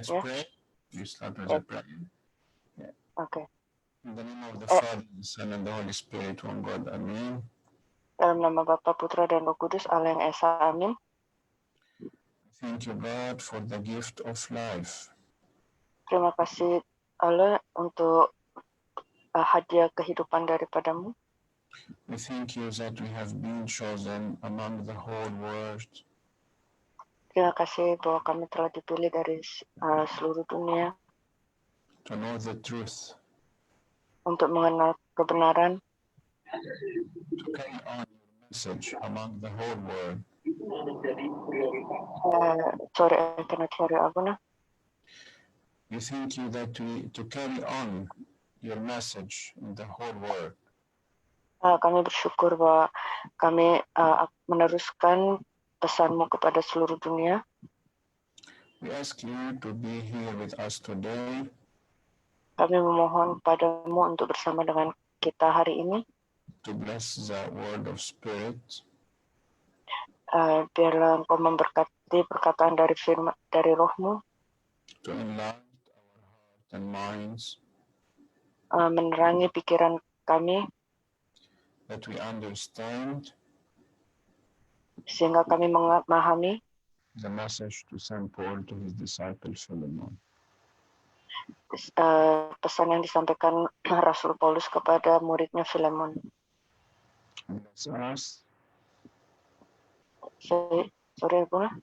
Let's Ya, pray. We start with a ya, prayer. oke. In the name of the Eh, Father, the Son, and the Holy Spirit, one God. Amen. dalam nama Bapa, Putra, dan Roh Kudus, Allah yang Esa, amin. Thank you, God, for the gift of life. Terima kasih Allah untuk hadiah kehidupan daripadamu. We thank you that we have been chosen among the whole world Terima kasih bahwa kami telah dipilih dari seluruh dunia to know the truth, untuk mengenal kebenaran, to carry on your message among the whole world. sorry, I cannot hear you, Abuna. We thank you that to carry on your message in the whole world. Kami bersyukur bahwa kami meneruskan pesanmu kepada seluruh dunia. We ask you to be here with us today, Kami memohon padamu untuk bersama dengan kita hari ini. to bless the word of spirit, Biarlah Engkau memberkati perkataan dari rohmu, to enlighten our heart and minds, menerangi pikiran kami, that we understand sehingga kami memahami the message to St. Paul to his disciple Philemon. pesan yang disampaikan Rasul Paulus kepada muridnya Filemon. Bless us, Sorry, Buna.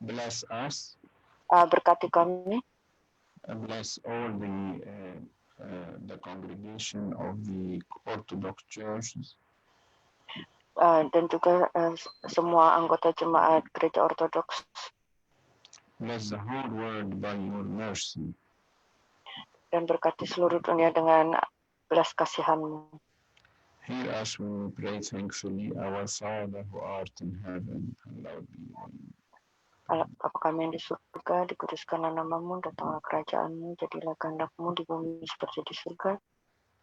bless us, Berkati kami, and bless all the congregation of the Orthodox churches, dan juga semua anggota jemaat gereja ortodoks, bless the whole world by your mercy. dan berkati seluruh dunia dengan belas kasihan-Mu. Hear us when we pray thankfully, our Father who art in heaven, hallowed be thy name. Bapa kami yang di surga, dikuduskanlah nama-Mu, datanglah kerajaan-Mu, jadilah kehendak-Mu di bumi seperti di surga.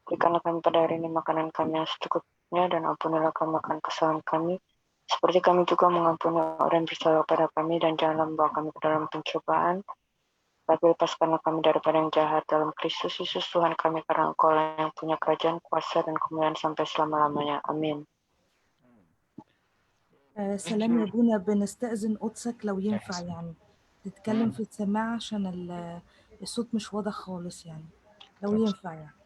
Berikanlah kami pada hari ini makanan kami yang secukupnya, dan ampunilah kami akan kesalahan kami, seperti kami juga mengampuni orang yang bersalah pada kami, dan janganlah membawa kami ke dalam pencobaan, tapi lepaskanlah kami daripada yang jahat, dalam Kristus Yesus Tuhan kami, karena Engkau yang punya kerajaan, kuasa, dan kemuliaan sampai selama-lamanya. Amin. سلام يا بونا، بنستأذن قدسك لو ينفع يعني تتكلم في السماعة عشان الصوت مش واضح خالص يعني، لو ينفع يعني.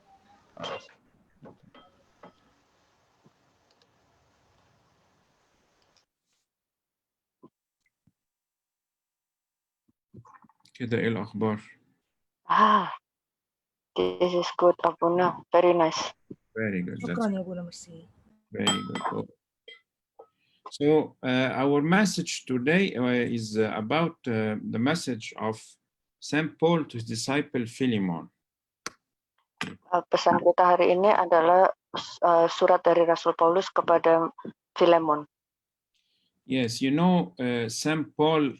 كده ايه الاخبار؟ This is good, Abuna. Very nice. Very good. شكرا يا بونا، ميرسي. Very good. So our message today is about the message of St. Paul to his disciple Philemon. Pesan kita hari ini adalah surat dari Rasul Paulus kepada Filemon. Yes, you know, St. Paul,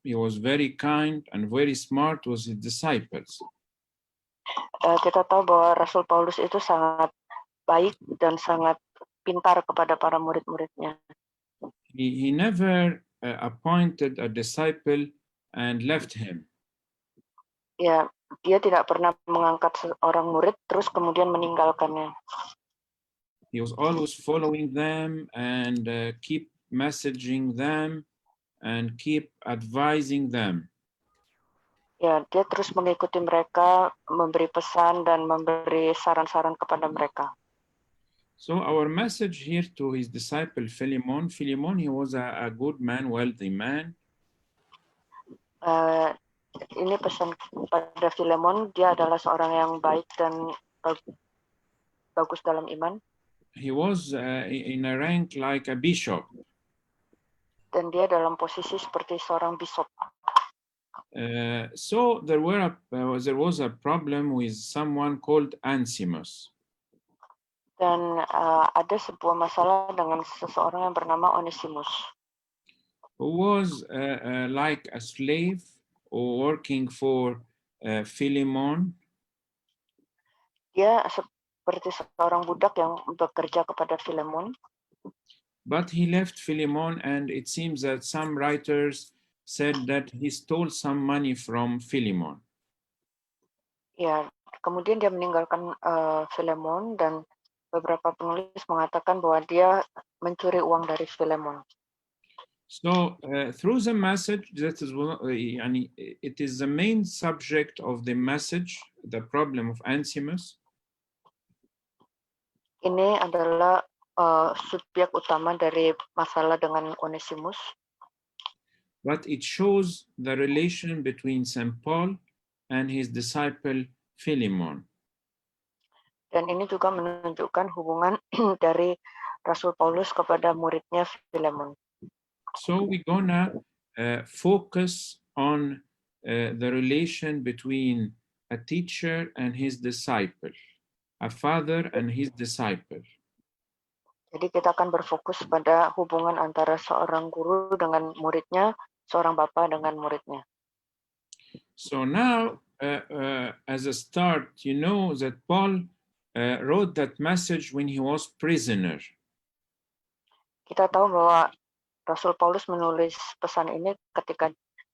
he was very kind and very smart with his disciples. Kita tahu bahwa Rasul Paulus itu sangat baik dan sangat pintar kepada para murid-muridnya. He never appointed a disciple and left him. Ya, dia tidak pernah mengangkat seorang murid terus kemudian meninggalkannya. He was always following them and keep messaging them and keep advising them. Ya, dia terus mengikuti mereka, memberi pesan dan memberi saran-saran kepada mereka. So our message here to his disciple Philemon, he was a good man, wealthy man. Ini pesan pada Filemon, dia adalah seorang yang baik dan bagus dalam iman. He was in a rank like a bishop. Dan dia dalam posisi seperti seorang bishop. So there was a problem with someone called Onesimus. Dan ada sebuah masalah dengan seseorang yang bernama Onesimus. Who was like a slave or working for Philemon. Dia seperti seorang budak yang bekerja kepada Filemon. But he left Philemon, and it seems that some writers said that he stole some money from Philemon. Ya, kemudian dia meninggalkan Filemon dan beberapa penulis mengatakan bahwa dia mencuri uang dari Filemon. So through the message, that is, it is the main subject of the message, the problem of Onesimus. Ini adalah subjek utama dari masalah dengan Onesimus. But it shows the relation between St. Paul and his disciple Philemon. Dan ini juga menunjukkan hubungan dari Rasul Paulus kepada muridnya Filemon. So we're gonna focus on the relation between a teacher and his disciple, a father and his disciple. Jadi kita akan berfokus pada hubungan antara seorang guru dengan muridnya, seorang bapak dengan muridnya. So now, as a start, you know that Paul wrote that message when he was prisoner. Kita tahu bahwa Rasul Paulus menulis pesan ini ketika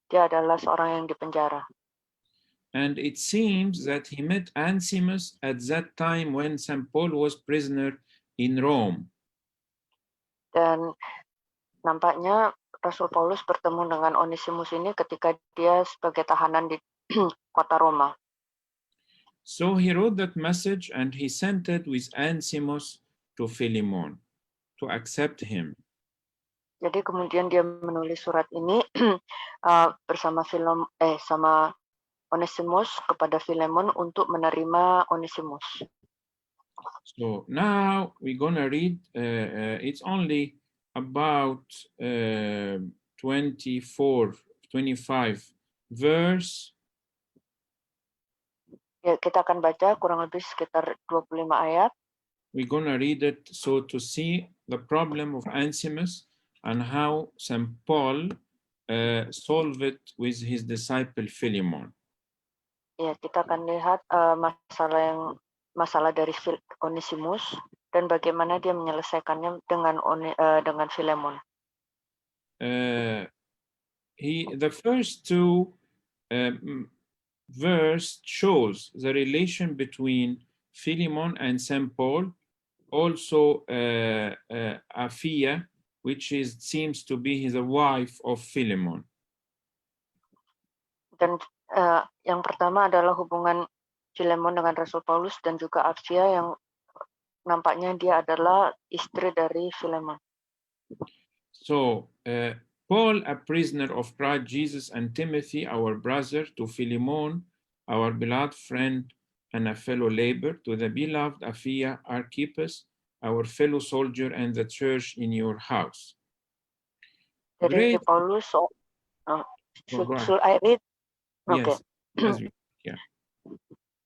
dia adalah seorang yang dipenjara. And it seems that he met Onesimus at that time when St. Paul was prisoner in Rome. Dan nampaknya Rasul Paulus bertemu dengan Onesimus ini ketika dia sebagai tahanan di kota Roma. So he wrote that message and he sent it with Onesimus to Philemon to accept him. Jadi kemudian dia menulis surat ini bersama sama Onesimus kepada Filemon untuk menerima Onesimus. So now we're gonna read, it's only about 25 verse. Ya, kita akan baca kurang lebih sekitar 25 ayat. We're gonna read it so to see the problem of Onesimus and how St. Paul solved it with his disciple Philemon. Ya, kita akan lihat masalah dari Onesimus dan bagaimana dia menyelesaikannya dengan Filemon. The first two verse shows the relation between Philemon and St. Paul, also Apphia, which seems to be the wife of Philemon. Dan yang pertama adalah hubungan Filemon dengan Rasul Paulus dan juga Apphia yang nampaknya dia adalah istri dari Filemon. So Paul, a prisoner of Christ Jesus, and Timothy, our brother, to Philemon, our beloved friend and a fellow laborer, to the beloved Apphia, Archippus, our fellow soldier, and the church in your house. Dari Paulus, should I read? Yes. Okay. Yeah.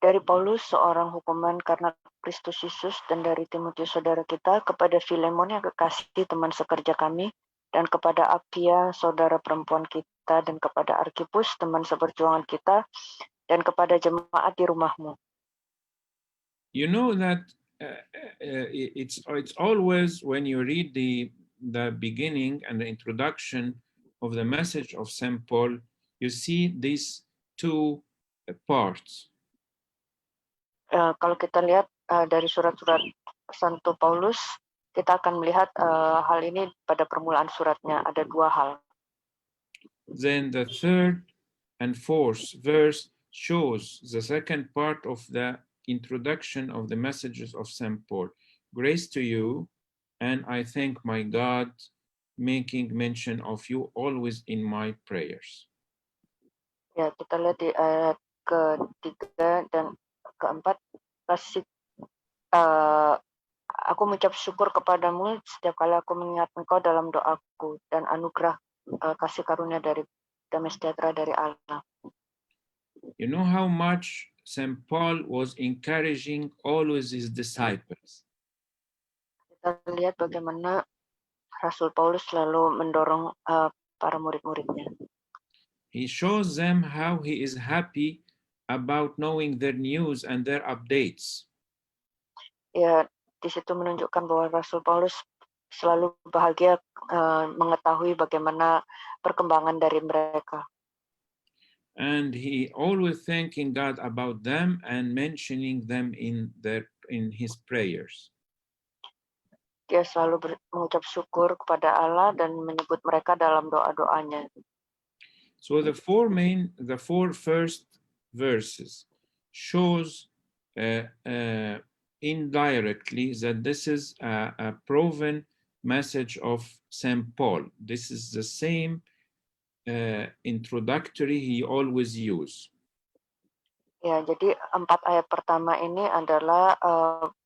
Dari Paulus, seorang hukuman karena Kristus Yesus, dan dari Timotius saudara kita, kepada Filemon yang kekasih teman sekerja kami, dan kepada Apphia, saudara perempuan kita, dan kepada Archippus, teman seperjuangan kita, dan kepada jemaat di rumahmu. You know that it's always when you read the beginning and the introduction of the message of St. Paul, you see these two parts. Kalau kita lihat dari surat-surat Santo Paulus, kita akan melihat hal ini pada permulaan suratnya, ada dua hal. Then the third and fourth verse shows the second part of the introduction of the messages of St. Paul. Grace to you, and I thank my God, making mention of you always in my prayers. Ya, kita lihat di ayat ketiga dan keempat, aku mengucap syukur kepadamu setiap kali aku mengingat engkau dalam doaku, dan anugerah kasih karunia dari damai sejahtera dari Allah. You know how much St. Paul was encouraging always his disciples. Kita lihat bagaimana Rasul Paulus selalu mendorong para murid-muridnya. He shows them how he is happy about knowing their news and their updates. Ya, di situ menunjukkan bahwa Rasul Paulus selalu bahagia mengetahui bagaimana perkembangan dari mereka. And he always thanking God about them and mentioning them in his prayers. Dia selalu mengucap syukur kepada Allah dan menyebut mereka dalam doa-doanya. So the four first verses shows indirectly that this is a proven message of St. Paul. This is the same introductory he always use. Ya, jadi 4 ayat pertama ini adalah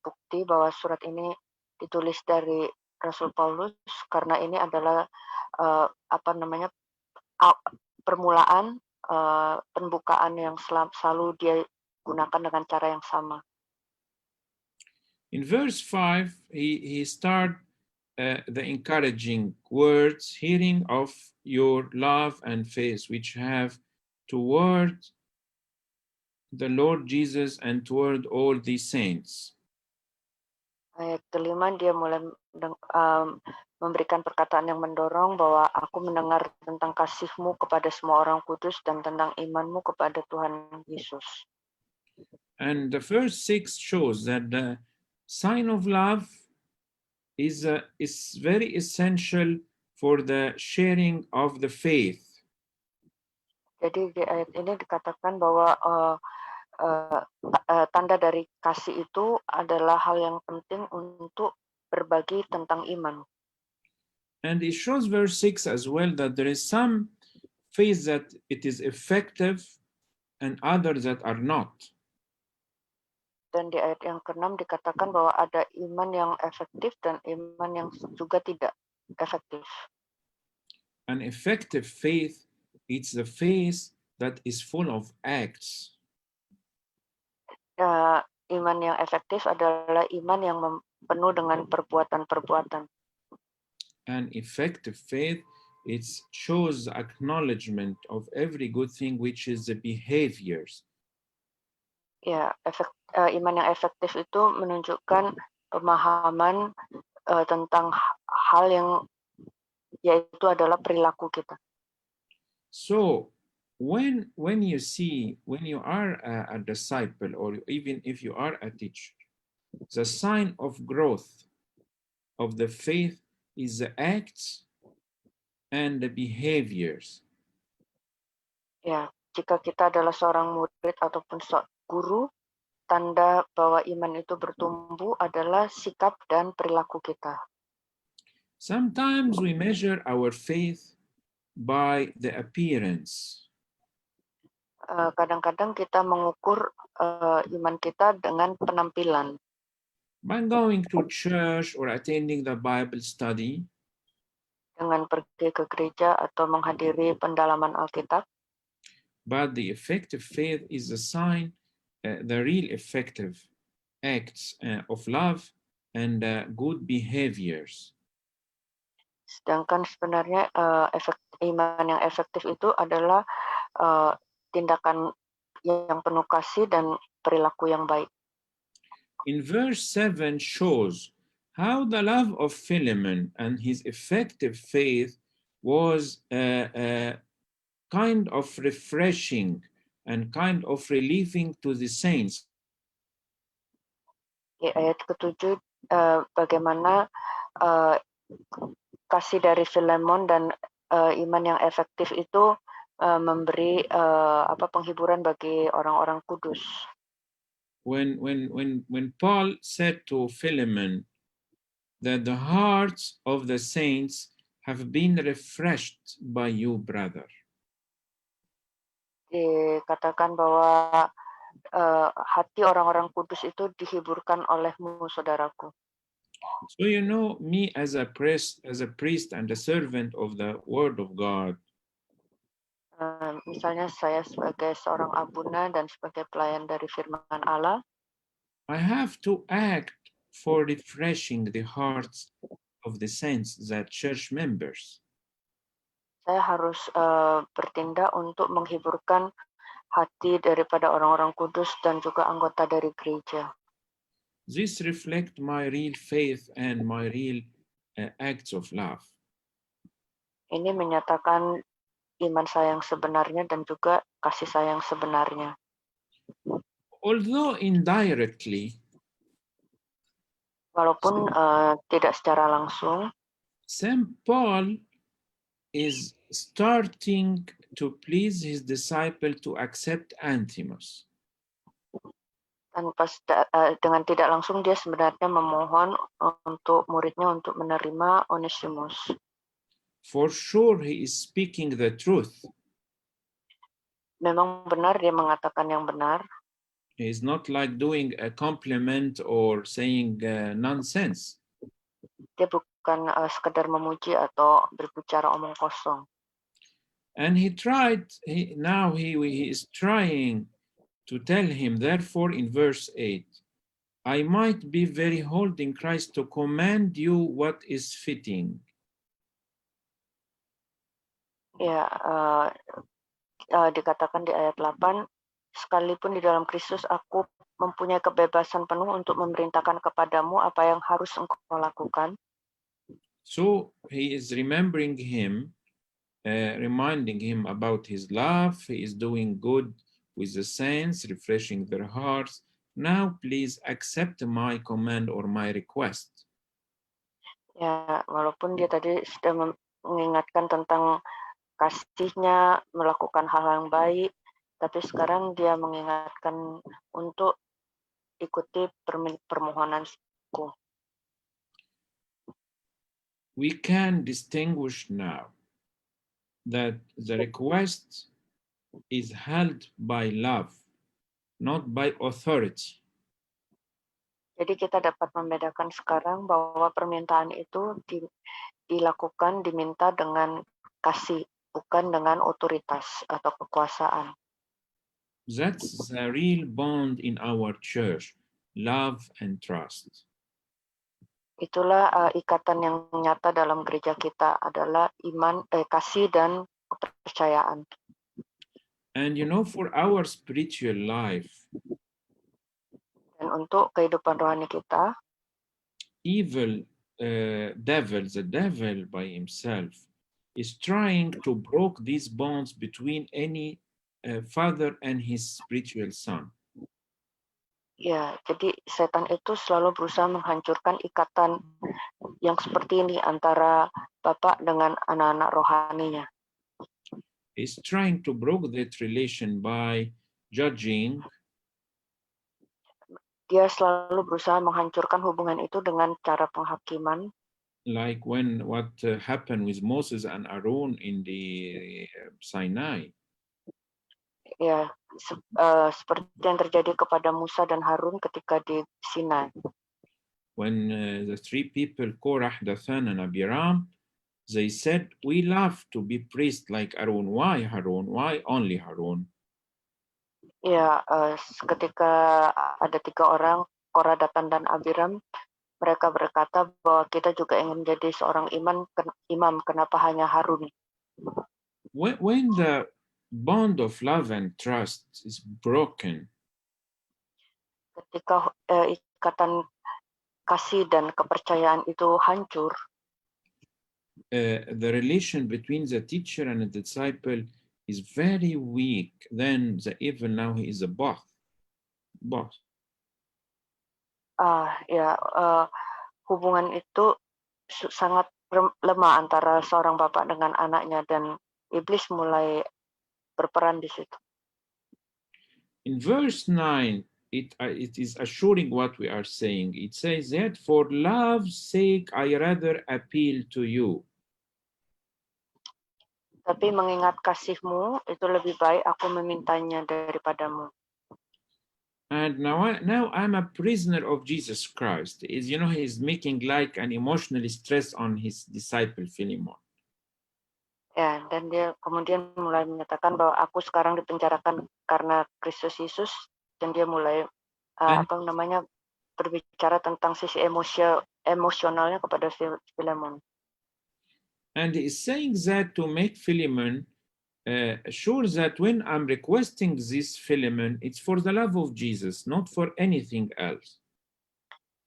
bukti bahwa surat ini ditulis dari Rasul Paulus karena ini adalah permulaan pembukaan yang selalu dia gunakan dengan cara yang sama. In verse 5, he start the encouraging words, hearing of your love and faith, which have toward the Lord Jesus and toward all the saints. Ayat kelima dia mulai memberikan perkataan yang mendorong bahwa aku mendengar tentang kasihmu kepada semua orang kudus dan tentang imanmu kepada Tuhan Yesus. And the first 6 shows that the sign of love is very essential for the sharing of the faith. Jadi di ayat ini dikatakan bahwa tanda dari kasih itu adalah hal yang penting untuk berbagi tentang iman. And it shows verse 6 as well that there is some faith that it is effective and others that are not. Dan di ayat yang ke-6 dikatakan bahwa ada iman yang efektif dan iman yang juga tidak efektif. An effective faith, it's the faith that is full of acts. Iman yang efektif adalah iman yang penuh dengan perbuatan-perbuatan. An effective faith, it shows acknowledgement of every good thing, which is the behaviors. Ya, iman yang efektif itu menunjukkan pemahaman tentang hal yang yaitu adalah perilaku kita. So when you are a disciple, or even if you are a teacher, the sign of growth of the faith is the acts and the behaviors. Ya, jika kita adalah seorang murid ataupun guru, tanda bahwa iman itu bertumbuh adalah sikap dan perilaku kita. Sometimes we measure our faith by the appearance. Kadang-kadang kita mengukur iman kita dengan penampilan. By going to church or attending the Bible study, Dengan pergi ke gereja atau menghadiri pendalaman Alkitab. But the effective faith is a sign, the real effective acts of love and good behaviors. Sedangkan sebenarnya iman yang efektif itu adalah tindakan yang penuh kasih dan perilaku yang baik. In verse 7 shows how the love of Philemon and his effective faith was kind of refreshing and kind of relieving to the saints. Di ayat ke-7 bagaimana kasih dari Filemon dan iman yang efektif itu memberi penghiburan bagi orang-orang kudus. When Paul said to Philemon that the hearts of the saints have been refreshed by you, brother. Dikatakan bahwa hati orang-orang kudus itu dihiburkan olehmu, saudaraku. So you know me as a priest and a servant of the word of God. Misalnya saya sebagai seorang abuna dan sebagai pelayan dari firman Allah. I have to act for refreshing the hearts of the saints, the church members. Saya harus bertindak untuk menghiburkan hati daripada orang-orang kudus dan juga anggota dari gereja. This reflect my real faith and my real acts of love. Ini menyatakan iman sayang sebenarnya dan juga kasih sayang sebenarnya. Although indirectly, Walaupun tidak secara langsung, St. Paul is starting to please his disciple to accept Antimus. dengan tidak langsung dia sebenarnya memohon untuk muridnya untuk menerima Onesimus. For sure, he is speaking the truth. Memang benar dia mengatakan yang benar. He is not like doing a compliment or saying nonsense. Dia bukan sekedar memuji atau berbicara omong kosong. And he is trying to tell him, therefore, in verse 8, I might be very old in Christ to command you what is fitting. Ya, dikatakan di ayat 8, sekalipun di dalam Kristus aku mempunyai kebebasan penuh untuk memerintahkan kepadamu apa yang harus engkau lakukan. So he is reminding him about his love. He is doing good with the saints, refreshing their hearts. Now please accept my command or my request. Ya, walaupun dia tadi sudah mengingatkan tentang kasihnya, melakukan hal yang baik, tapi sekarang dia mengingatkan untuk ikuti permohonanku. We can distinguish now that the request is held by love, not by authority. Jadi kita dapat membedakan sekarang bahwa permintaan itu diminta dengan kasih, bukan dengan otoritas atau kekuasaan. That's the real bond in our church, love and trust. Itulah ikatan yang nyata dalam gereja kita adalah kasih dan kepercayaan. And for our spiritual life, dan untuk kehidupan rohani kita, the devil by himself is trying to break these bonds between any father and his spiritual son. Ya, jadi setan itu selalu berusaha menghancurkan ikatan yang seperti ini antara bapak dengan anak-anak rohaninya. He's trying to break that relation by judging. Dia selalu berusaha menghancurkan hubungan itu dengan cara penghakiman. Like what happened with Moses and Aaron in the Sinai. Ya, seperti yang terjadi kepada Musa dan Harun ketika di Sinai. When the three people, Korah, Dathan, and Abiram, they said, we love to be priests like Aaron. Why Harun? Why only Harun? Ya, ketika ada 3 orang, Korah, Datan, dan Abiram, mereka berkata bahwa kita juga ingin menjadi seorang imam, kenapa hanya Harun? When the bond of love and trust is broken, ketika ikatan kasih dan kepercayaan itu hancur, the relation between the teacher and the disciple is very weak. Then the evil now he is a boss. Hubungan itu sangat lemah antara seorang bapak dengan anaknya dan iblis mulai berperan di situ. In verse 9, it is assuring what we are saying. It says that for love's sake I rather appeal to you. Tapi mengingat kasihmu itu lebih baik aku memintanya daripadamu. And now I'm a prisoner of Jesus Christ. He is making like an emotionally stress on his disciple Philemon. Ya, dan dia kemudian mulai menyatakan bahwa aku sekarang dipenjarakan karena Kristus Yesus, dan dia mulai berbicara tentang sisi emosionalnya kepada Philemon. And he is saying that to make Philemon sure that when I'm requesting this Philemon, it's for the love of Jesus, not for anything else.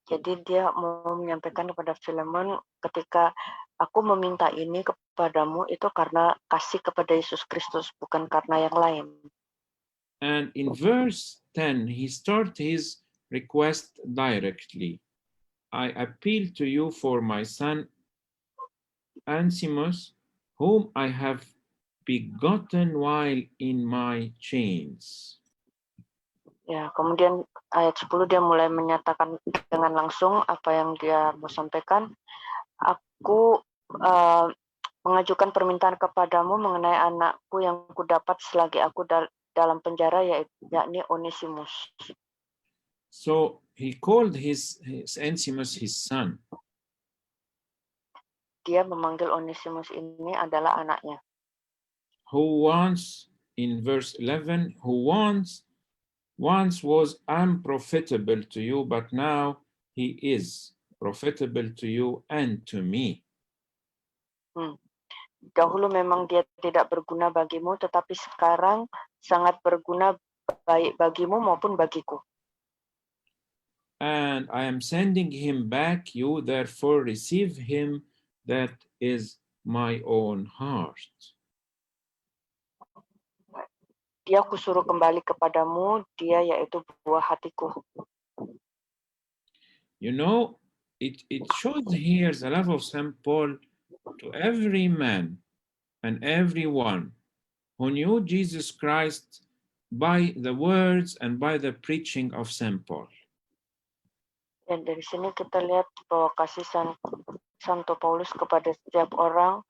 Jadi dia mau menyampaikan kepada Filemon, ketika aku meminta ini kepadamu itu karena kasih kepada Yesus Kristus, bukan karena yang lain. And in verse 10, he starts his request directly. I appeal to you for my son Ansimus, whom I have begotten while in my chains. Ya, kemudian ayat 10 dia mulai menyatakan dengan langsung apa yang dia mau sampaikan. Aku mengajukan permintaan kepadamu mengenai anakku yang kudapat selagi aku dalam penjara, yakni Onesimus. So he called his Ansimus his son. Dia memanggil Onesimus ini adalah anaknya. Who once, in verse 11, who once was unprofitable to you, but now he is profitable to you and to me. Dahulu memang dia tidak berguna bagimu, tetapi sekarang sangat berguna baik bagimu maupun bagiku. And I am sending him back, you therefore receive him, that is my own heart. Dia kusuruh kembali kepadamu, dia yaitu buah hatiku. You know, it shows here the love of St. Paul to every man and everyone who knew Jesus Christ by the words and by the preaching of St. Paul. Dan dari sini kita lihat bahwa kasih Santo Paulus kepada setiap orang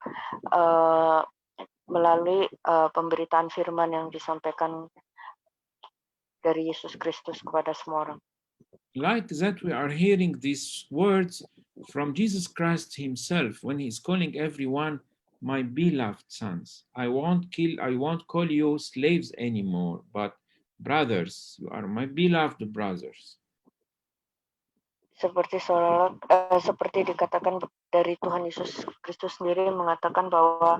melalui pemberitaan firman yang disampaikan dari Yesus Kristus kepada semua orang. Like that, we are hearing these words from Jesus Christ himself when he's calling everyone my beloved sons. I won't call you slaves anymore, but brothers. You are my beloved brothers. Seperti seperti dikatakan dari Tuhan Yesus Kristus sendiri mengatakan bahwa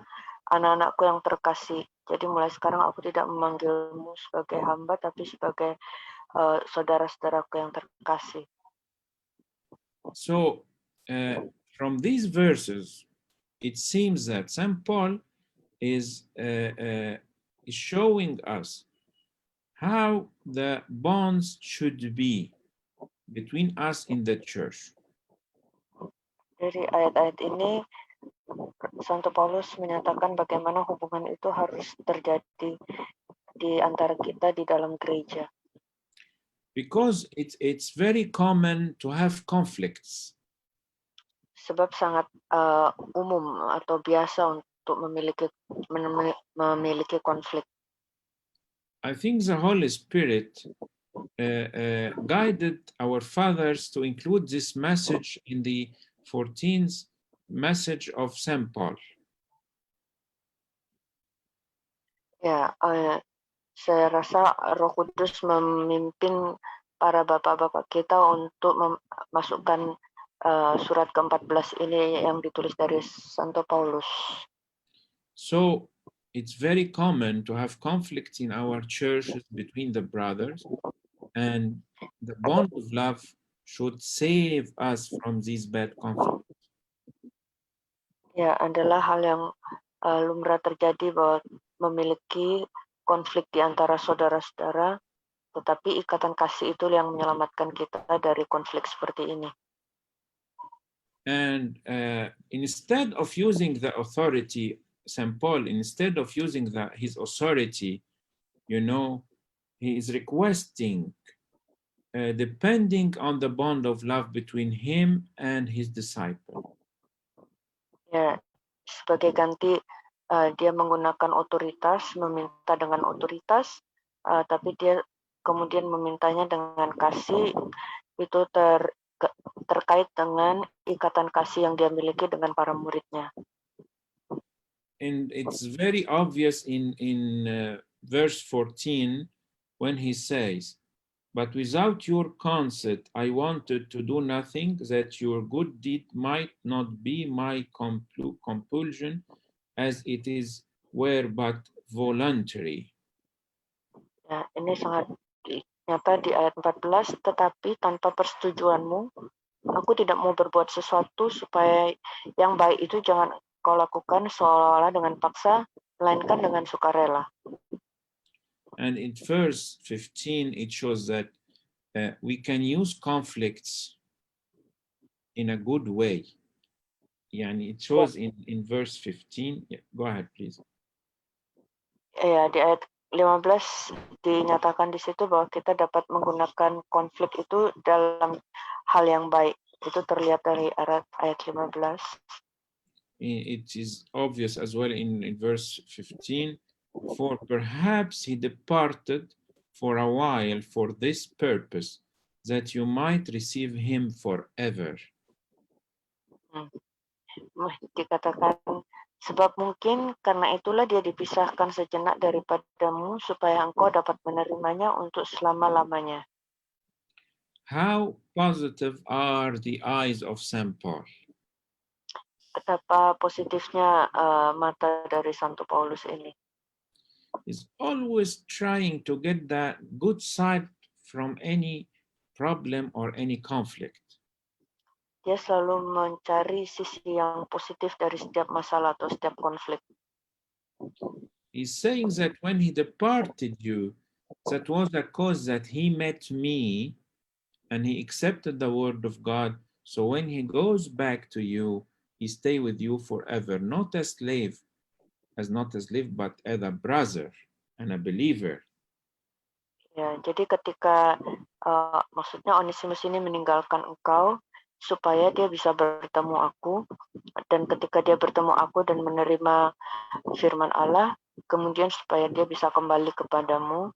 anak-anakku yang terkasih. Jadi mulai sekarang aku tidak memanggilmu sebagai hamba, tapi sebagai saudara-saudaraku yang terkasih. So, from these verses, it seems that St. Paul is showing us how the bonds should be between us in the church. Dari ayat-ayat ini, Santo Paulus menyatakan bagaimana hubungan itu harus terjadi di antara kita di dalam gereja. Because it's very common to have conflicts. Sebab sangat umum atau biasa untuk memiliki konflik. I think the Holy Spirit guided our fathers to include this message in the 14th message of St. Paul. Ya, saya rasa Roh Kudus memimpin para bapak-bapak kita untuk memasukkan surat ke-14 ini yang ditulis dari Santo Paulus. So it's very common to have conflicts in our churches between the brothers, and the bond of love should save us from these bad conflicts. Ya, adalah hal yang lumrah terjadi bahwa memiliki konflik di antara saudara-saudara, tetapi ikatan kasih itu yang menyelamatkan kita dari konflik seperti ini. And instead of using the authority, St. Paul, instead of using his authority, you know, he is requesting, depending on the bond of love between him and his disciple. Ya, sebagai ganti dia menggunakan otoritas, meminta dengan otoritas, tapi dia kemudian memintanya dengan kasih, itu terkait dengan ikatan kasih yang dia miliki dengan para muridnya. And it's very obvious in verse 14 when he says, but without your consent, I wanted to do nothing, that your good deed might not be my compulsion, as it is were but voluntary. Ya, ini sangat nyata di ayat 14, tetapi tanpa persetujuanmu, aku tidak mau berbuat sesuatu supaya yang baik itu jangan kau lakukan seolah-olah dengan paksa, melainkan dengan sukarela. And in verse 15, it shows that we can use conflicts in a good way. Yani it shows in verse 15. Yeah, go ahead, please. Ya, di ayat 15 dinyatakan di situ bahwa kita dapat menggunakan konflik itu dalam hal yang baik. Itu terlihat dari ayat 15. It is obvious as well in verse 15. For perhaps he departed for a while for this purpose, that you might receive him forever. Dikatakan, sebab mungkin karena itulah dia dipisahkan sejenak daripadamu, supaya engkau dapat menerimanya untuk selama-lamanya. How positive are the eyes of St. Paul? Betapa positifnya mata dari Santo Paulus ini. He's always trying to get the good side from any problem or any conflict. Dia selalu mencari sisi yang positif dari setiap masalah atau setiap konflik. He's saying that when he departed you, that was a cause that he met me and he accepted the word of God. So when he goes back to you, he stay with you forever, not a slave, not a slave, but as a brother and a believer. Ya, jadi ketika maksudnya Onesimus ini meninggalkan engkau supaya dia bisa bertemu aku, dan ketika dia bertemu aku dan menerima firman Allah, kemudian supaya dia bisa kembali kepadamu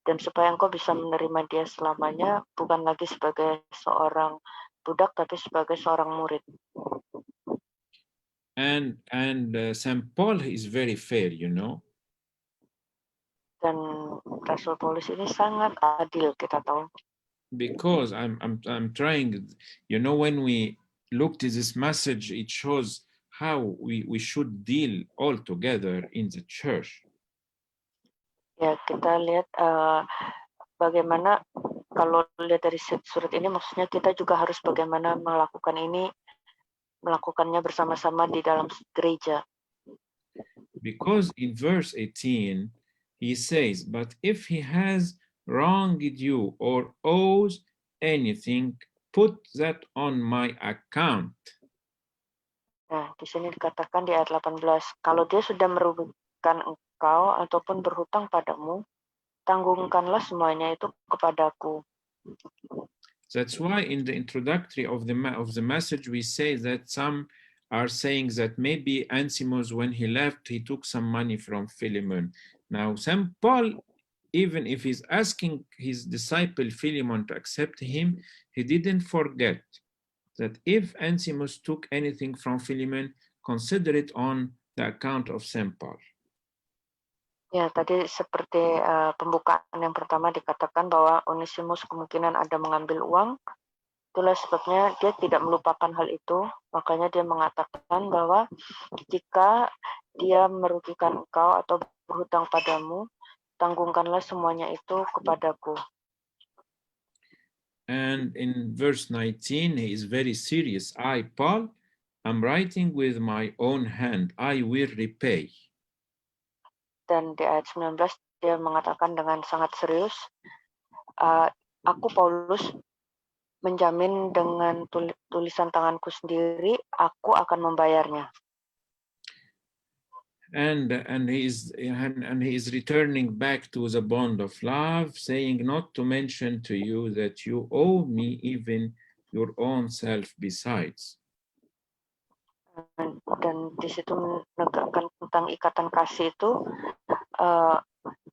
dan supaya engkau bisa menerima dia selamanya, bukan lagi sebagai seorang budak tapi sebagai seorang murid. And St. Paul is very fair, you know. Dan Rasul Paulus ini sangat adil, kita tahu. Because I'm trying, you know, when we looked at this message, it shows how we should deal all together in the church. Ya, kita lihat bagaimana kalau lihat dari surat ini, maksudnya kita juga harus bagaimana melakukannya bersama-sama di dalam gereja. Because in verse 18, he says, but if he has wronged you or owes anything, put that on my account. Nah, di sini dikatakan di ayat 18, kalau dia sudah merugikan engkau ataupun berhutang padamu, tanggungkanlah semuanya itu kepadaku. That's why in the introductory of the message, we say that some are saying that maybe Ansimus, when he left, he took some money from Philemon. Now, St. Paul, even if he's asking his disciple Philemon to accept him, he didn't forget that if Ansimus took anything from Philemon, consider it on the account of St. Paul. Ya, tadi seperti pembukaan yang pertama dikatakan bahwa Onesimus kemungkinan ada mengambil uang. Itulah sebabnya dia tidak melupakan hal itu. Makanya dia mengatakan bahwa jika dia merugikan engkau atau berhutang padamu, tanggungkanlah semuanya itu kepadaku. And in verse 19, he is very serious. I, Paul, am writing with my own hand. I will repay. Dan di ayat 19 dia mengatakan dengan sangat serius, aku Paulus menjamin dengan tulisan tanganku sendiri, aku akan membayarnya. And he is returning back to the bond of love, saying not to mention to you that you owe me even your own self besides. Dan di situ menegakkan tentang ikatan kasih itu,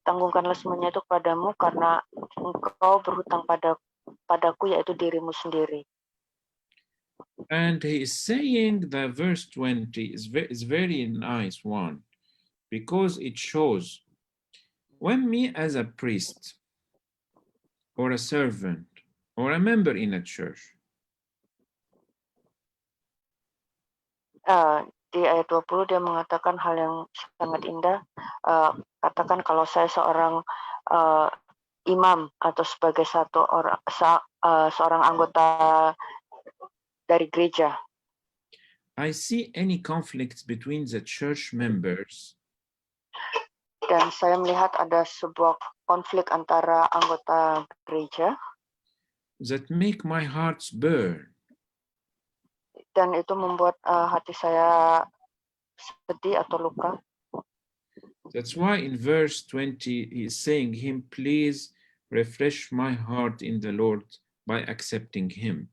tanggungkanlah semuanya itu kepadamu karena engkau berhutang padaku, yaitu dirimu sendiri. And he is saying that verse 20 is very nice one, because it shows when me as a priest or a servant or a member in a church, di ayat 20 dia mengatakan hal yang sangat indah. Katakan kalau saya seorang imam atau sebagai seorang anggota dari gereja. I see any conflicts between the church members Dan saya melihat ada sebuah konflik antara anggota gereja that make my heart burn. dan itu membuat hati saya sedih atau luka. That's why in verse 20 he is saying him, please refresh my heart in the Lord by accepting him.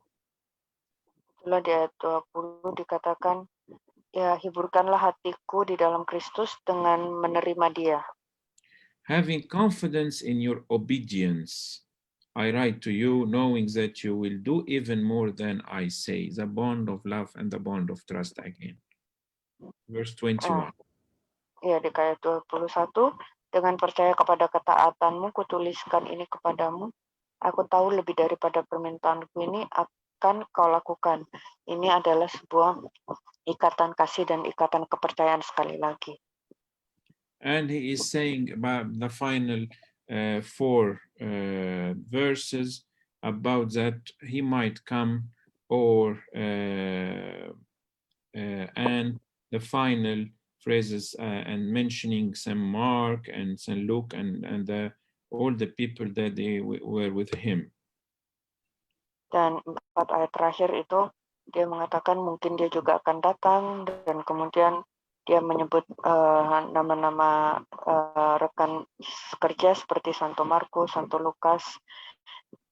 Itulah di ayat 20 dikatakan, ya hiburkanlah hatiku di dalam Kristus dengan menerima dia. Having confidence in your obedience, I write to you, knowing that you will do even more than I say, the bond of love and the bond of trust again. Verse 21. Ya, di ayat 21, dengan percaya kepada ketaatanmu, kutuliskan ini kepadamu. Aku tahu lebih daripada permintaanku ini akan kau lakukan. Ini adalah sebuah ikatan kasih dan ikatan kepercayaan sekali lagi. And he is saying about the final four verses about that he might come, or and the final phrases and mentioning Saint Mark and Saint Luke and all the people that they were with him. Dan 4 ayat terakhir itu dia mengatakan mungkin dia juga akan datang, dan kemudian dia menyebut nama-nama rekan sekerja seperti Santo Markus, Santo Lukas,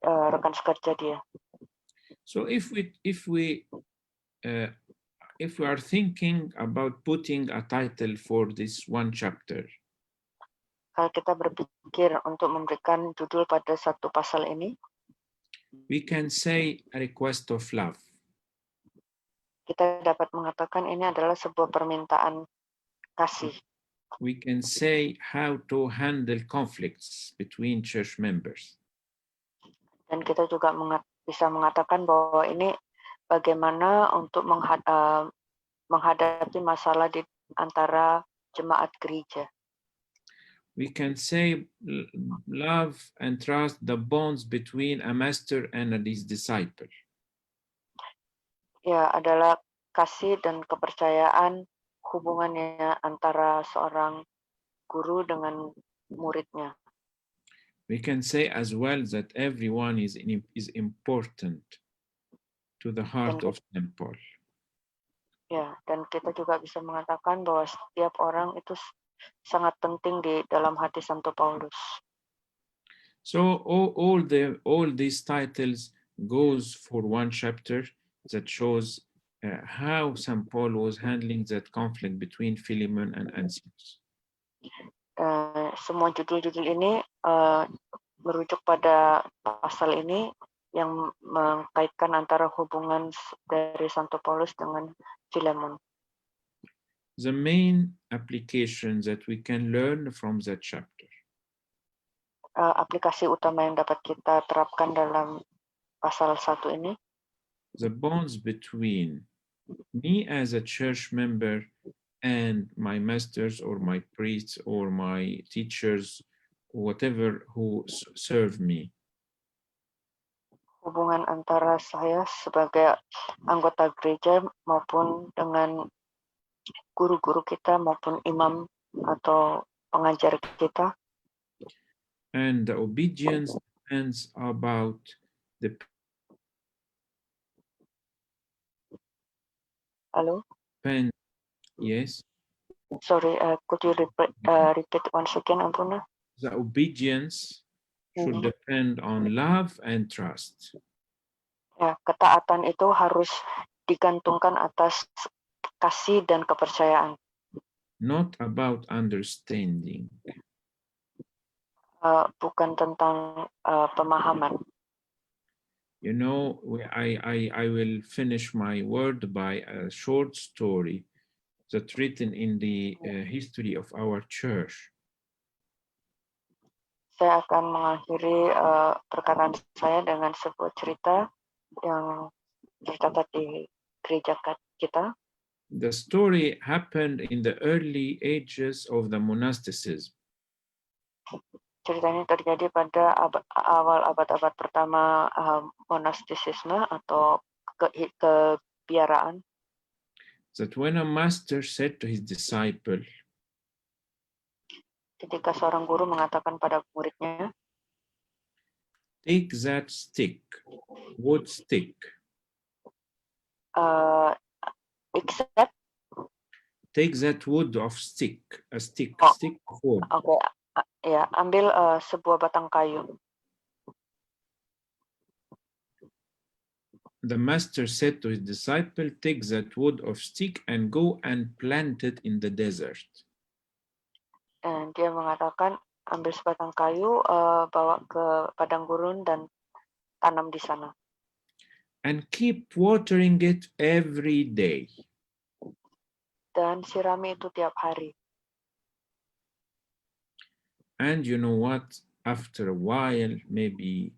rekan sekerja dia. So if we are thinking about putting a title for this one chapter, Kalau kita berpikir untuk memberikan judul pada satu pasal ini, we can say a request of love. kita dapat mengatakan ini adalah sebuah permintaan kasih. We can say how to handle conflicts between church members. Dan kita juga bisa mengatakan bahwa ini bagaimana untuk menghadapi masalah di antara jemaat gereja. We can say love and trust the bonds between a master and his disciple. Ya, adalah kasih dan kepercayaan hubungannya antara seorang guru dengan muridnya. We can say as well that everyone is important to the heart of St. Paul. Ya, dan kita juga bisa mengatakan bahwa setiap orang itu sangat penting di dalam hati Santo Paulus. So all these titles goes for one chapter that shows how St. Paul was handling that conflict between Philemon and Onesimus. Semua judul-judul ini merujuk pada pasal ini yang mengkaitkan antara hubungan dari Santo Paulus dengan Philemon. The main application that we can learn from that chapter. Aplikasi utama yang dapat kita terapkan dalam pasal 1 ini, the bonds between me as a church member and my masters or my priests or my teachers, whatever who serve me. Hubungan antara saya sebagai anggota gereja maupun dengan guru-guru kita maupun imam atau pengajar kita. And the obedience depends about the. Halo? Yes. Sorry, could you repeat once again, Ampuna? The obedience should depend on love and trust. Ya, ketaatan itu harus digantungkan atas kasih dan kepercayaan. Not about understanding. Bukan tentang pemahaman. You know, I will finish my word by a short story that's written in the history of our church. Saya akan mengakhiri perkataan saya dengan sebuah cerita yang tercatat di gereja kita. The story happened in the early ages of the monasticism. Cerita ini terjadi pada awal abad-abad pertama monastisisme atau kebiaraan. That when a master said to his disciple, Ketika seorang guru mengatakan pada muridnya, take that stick, wood stick, except, take that wood of stick, a stick, Oh. stick of wood. oke, ya, ambil sebuah batang kayu. The master said to his disciple, take that wood of stick and go and plant it in the desert. Dan dia mengatakan, ambil sebatang kayu, bawa ke padang gurun dan tanam di sana. And keep watering it every day. Dan sirami itu tiap hari. And you know what? After a while, maybe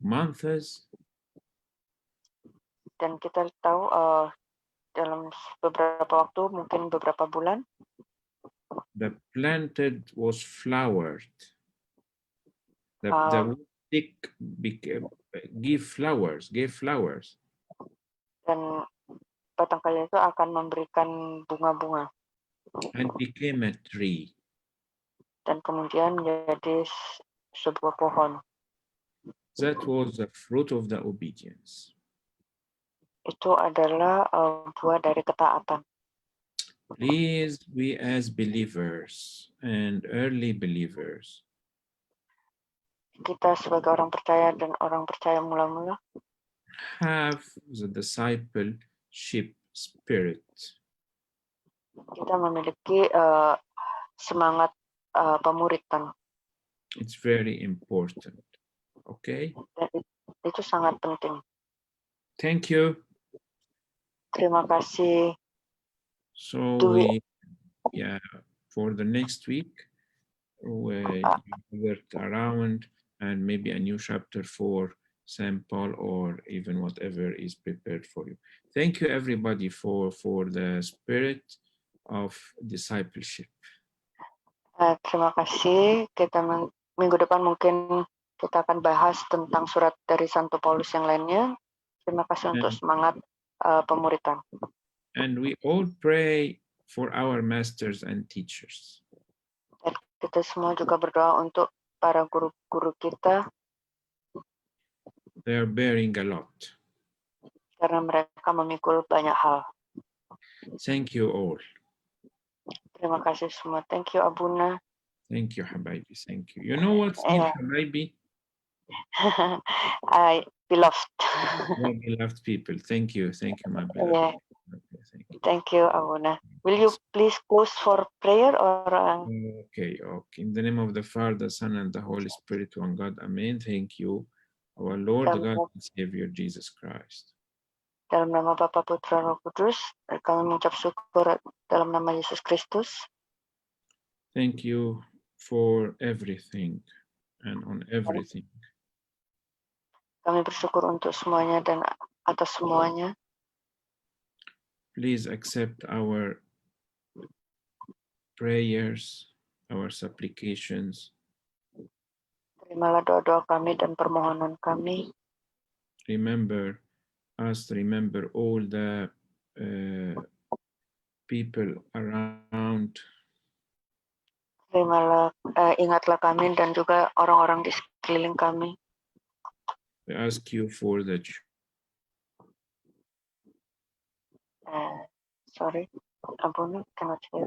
months, Dan kita tahu dalam beberapa waktu, mungkin beberapa bulan, the planted was flowered. The wood stick gave flowers. dan batang kayu itu akan memberikan bunga-bunga. And became a tree. Dan kemudian menjadi sebuah pohon. That was the fruit of the obedience. Itu adalah buah dari ketaatan. Please, we as believers and early believers, Kita sebagai orang percaya dan orang percaya mula-mula have the discipleship spirit. kita memiliki semangat pemuritan. It's very important. Okay? Dan itu sangat penting. Thank you. Terima kasih. So for the next week, we work around and maybe a new chapter for St. Paul or even whatever is prepared for you. Thank you everybody for the spirit of discipleship. Terima kasih. Kita minggu depan mungkin kita akan bahas tentang surat dari Santo Paulus yang lainnya. Terima kasih untuk semangat pemuritan. And we all pray for our masters and teachers. Dan kita semua juga berdoa untuk para guru-guru kita. They are bearing a lot. Karena mereka memikul banyak hal. Thank you all. Terima kasih semua. Thank you, Abuna. Thank you, Habibi. Thank you. You know what's mean Habibi? I beloved. Yeah, beloved people. Thank you, my beloved. Yeah. Okay, Thank you, Abuna. Will you please close for prayer or? Okay. In the name of the Father, Son, and the Holy Spirit, one God. Amen. Thank you, our Lord God and Savior Jesus Christ. Dalam nama Bapa, Putra, Roh Kudus, kami mengucap syukur dalam nama Yesus Kristus. Thank you for everything and on everything. Kami bersyukur untuk semuanya dan atas semuanya. Please accept our prayers, our supplications. Terimalah doa-doa kami dan permohonan kami. Remember us, remember all the people around. Ingatlah kami dan juga orang-orang di sekeliling kami. We ask you for the sorry, Abuna, cannot hear.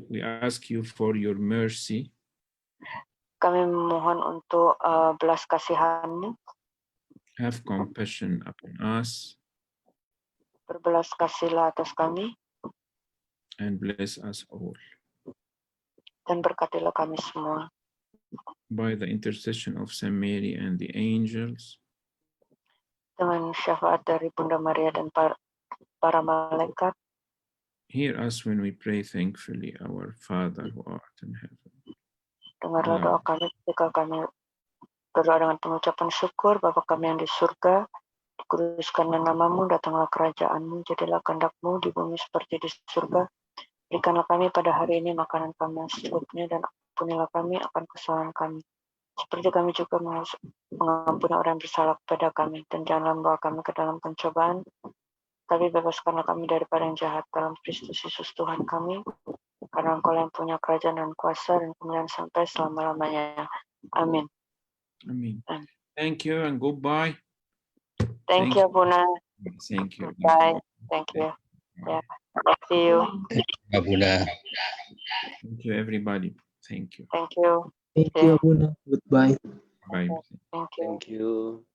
We ask you for your mercy. Kami memohon untuk belas kasihan-Mu. Have compassion upon us. Berbelas kasihlah atas kami. And bless us all. Dan berkatilah kami semua. By the intercession of Saint Mary and the angels. Dengan syafaat dari Bunda Maria dan para malaikat. Hear us when we pray thankfully, our Father who art in heaven. Dengarlah doa kami ketika kami berdoa dengan pengucapan syukur. Bapa kami yang di surga, dikuduskanlah nama-Mu, datanglah kerajaan-Mu, jadilah kehendak-Mu di bumi seperti di surga. Berikanlah kami pada hari ini makanan kami yang secukupnya, dan ampunilah kami akan kesalahan kami, Seperti kami juga mengampuni orang yang bersalah kepada kami, dan janganlah membawa kami ke dalam pencobaan, tapi bebaskanlah kami daripada yang jahat dalam Kristus Yesus Tuhan kami, karena Engkau yang punya kerajaan dan kuasa dan kemuliaan sampai selama-lamanya. Amin. Amen. Amen. Thank you and goodbye. Thank you, Buna. Thank you. Bye. Thank you. Yeah. See you. Abuna. Thank you, everybody. Thank you. Thank you. Thank you, Abuna. Goodbye. Bye. Thank you. Thank you.